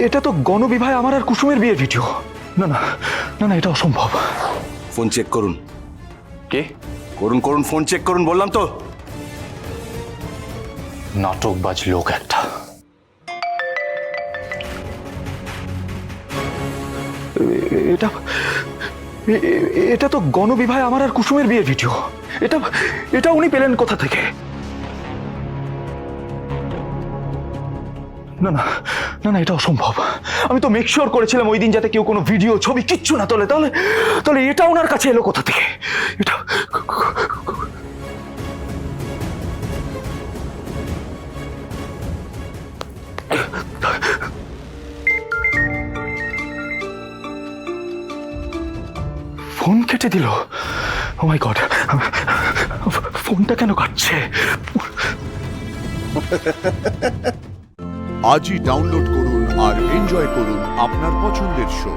এটা তো গণবিবাহে আমার আর কুসুমের বিয়ের ভিডিও। না না না না, এটা অসম্ভব। ফোন চেক করুন। কে? করুন করুন, ফোন চেক করুন বললাম তো। নাটকবাজ লোক একটা। এটা এটা তো গণবিবাহে আমার আর কুসুমের বিয়ের ভিডিও। এটা এটা উনি পেলেন কোথা থেকে? না না না না, এটা অসম্ভব। আমি তো মেক শিওর করেছিলাম ওই দিন যাতে কেউ কোনো ভিডিও ছবি কিচ্ছু না তোলে। তাহলে তাহলে এটা ওনার কাছে এলো কোথা থেকে? এটা ফোন কেটে দিল। ও মাই গড, ফোনটা কেন কাটছে? আজই ডাউনলোড করুন আর এনজয় করুন আপনার পছন্দের শো।